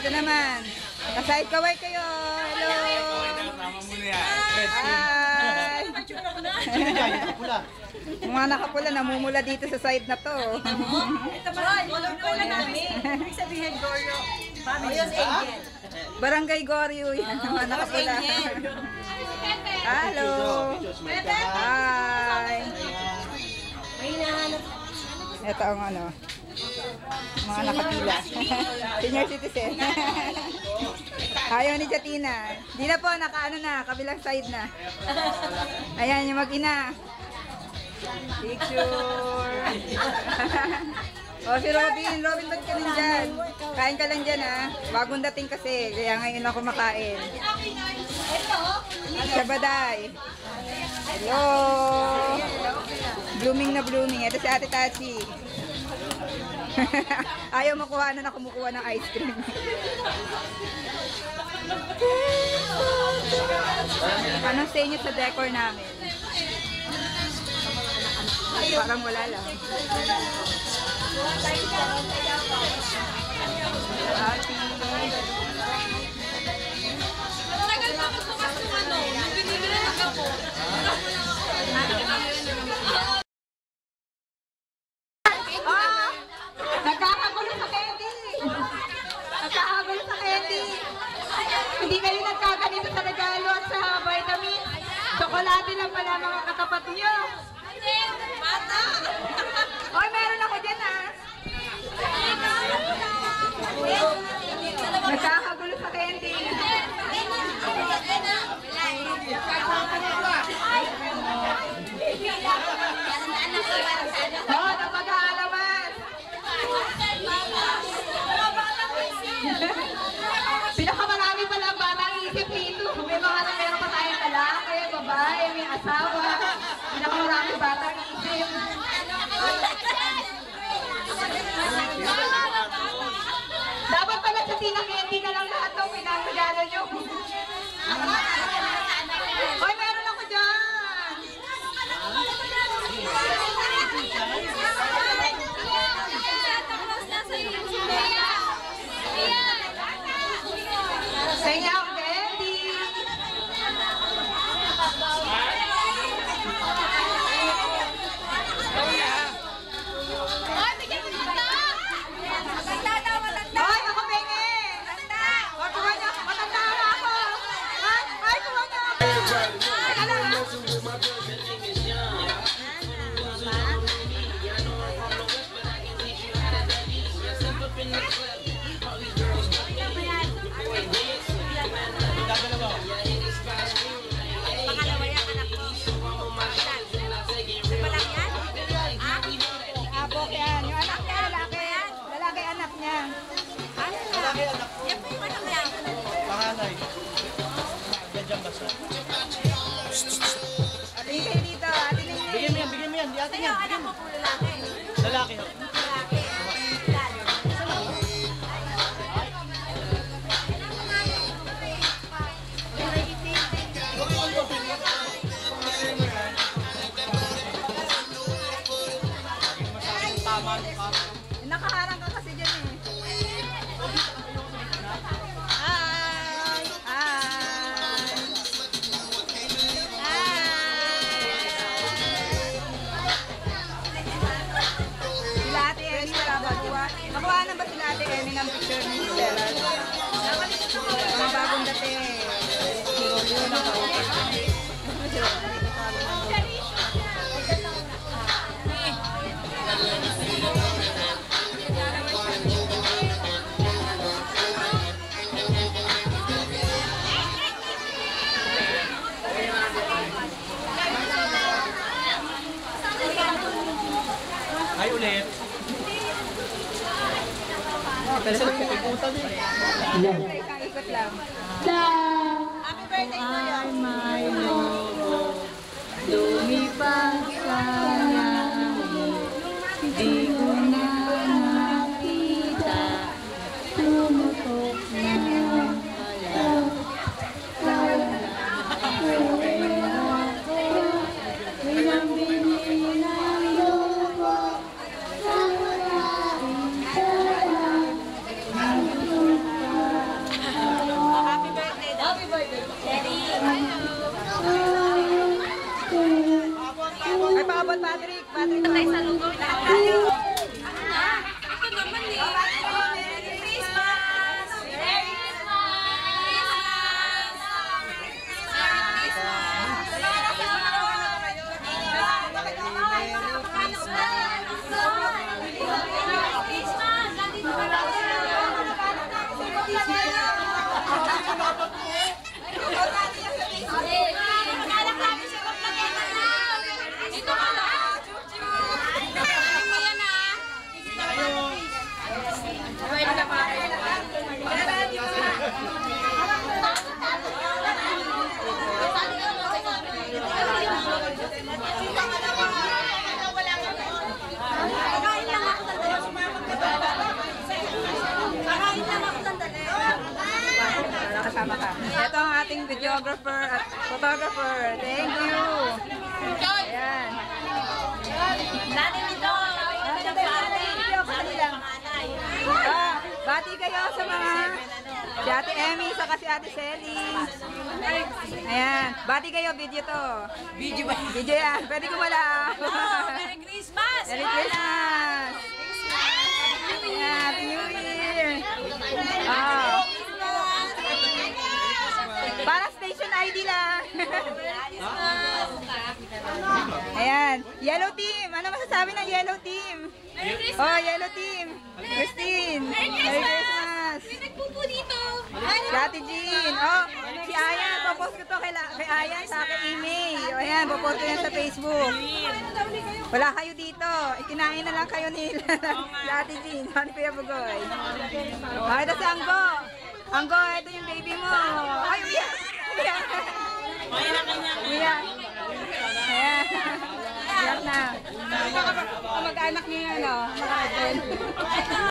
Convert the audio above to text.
Ito naman. Kasahit kaway kayo. Hello. Hi. Mga nakapula, namumula dito sa side na to. Ito ba? Wala namin. Ibig sabihin, Goryo. Barangay Goryo. Yan, mga nakapula. Hello. Hi. Ito ang ano. Mga nakapila. Senior citizen. Ayaw ni Jatina. Di na po, nakaano na. Kabilang side na. Ayan, yung mag-ina. Picture. O, si Robin. Robin, ba't ka rin dyan? Kain ka lang dyan, ha? Bagong dating kasi. Kaya ngayon ako makain. Sabaday. Hello. Blooming na blooming. Ito si Ate Tachi. Ayaw makuha na kumukuha ng ice cream. Anong sa inyo sa decor namin? Parang wala lang. Happy. Tagal pa magbukas ng ano. Binibili na ako. Nagkakagulo sa candy! Nagkakagulo sa candy! Hindi kayo nagkaganito sa regalo at sa vitamin. Tsokolate lang pala mga katapat nyo. Bata! Oy, meron ako dyan, ha? Nagkakagulo sa candy. Oh, napag-aalaman. Pinakamarami pala ang batang isip dito. May mga meron pa tayong lalaki, babae, may asawa. Pinakamarami batang isip. Dapat pala sa Tina Candy na lang lahat ng pinagregalo nyo. Hoy, meron ako dyan! Sa inyo ang candy! Hoy, ako penge! Hoy, kuha niya! Matanda na ako! Ay, kuha niya ako! Teka lang, ha? Pangalawa yan, anak ko. Palang yan? Abok yan. Yung anak niya, lalaki. Lalaki anak niya. Lalaki anak ko. Yan po yung anak niya. Panganay. Diyan basta. Ating kayo dito. Ating Bigyan mo yan, bigyan mo yan. Di atin yan. Anak ko po lalaki. Lalaki ho. Lalaki. nakaharang ka kasi dyan eh. Hi! Hi! Sila Ate Emmy, wala ba? Nakuha na ba sila Ate Emmy ng picture ni Stella? Mga bagong dating. Yun ako. Hi ulit. Pero sa pagkutan eh. Ikot lang. Happy birthday to you. May lobo, lumipad sa langit, di ko na nakita, tumutok na pala. Uwi ako, binambini ng lobo, sa maraming sarap, nagpunta sa lugaw na. Ano na? Ito naman eh. Merry Christmas! Merry Ito ka lang! Ano mo yan ah? Pwede ka pa. Nakasama ka. Ito ang ating videographer at photographer. Thank you. Ayan. Bati kayo sa mga si Ate Emmy, saka si Ate Selly. Ayan. Bati kayo, video to. Video ba? Video yan. Pwede kumala. Merry Christmas! Merry Christmas! Happy New Year! Oh. Para station ID lang. Ayan. Yellow team. Ano masasabi ng yellow team? Merry Christmas! Oh, yellow team. Christine. Merry Merry Christmas! Christmas. May nagpupo dito. Si Ate Jean. Oh, si Ayan. Popost ko to kay Ayan sa aking email. O ayan, popost ko yan sa Facebook. Wala kayo dito. Ikinain na lang kayo nila. Si Ate Jean. Ano Kuya Bugoy? Oh, ito si Anggo. Anggo, ito yung baby mo. Ay, umiyak. Umiyak. Umiyak. Ayan. Umiyak na. Mag-anak niya yan, oh.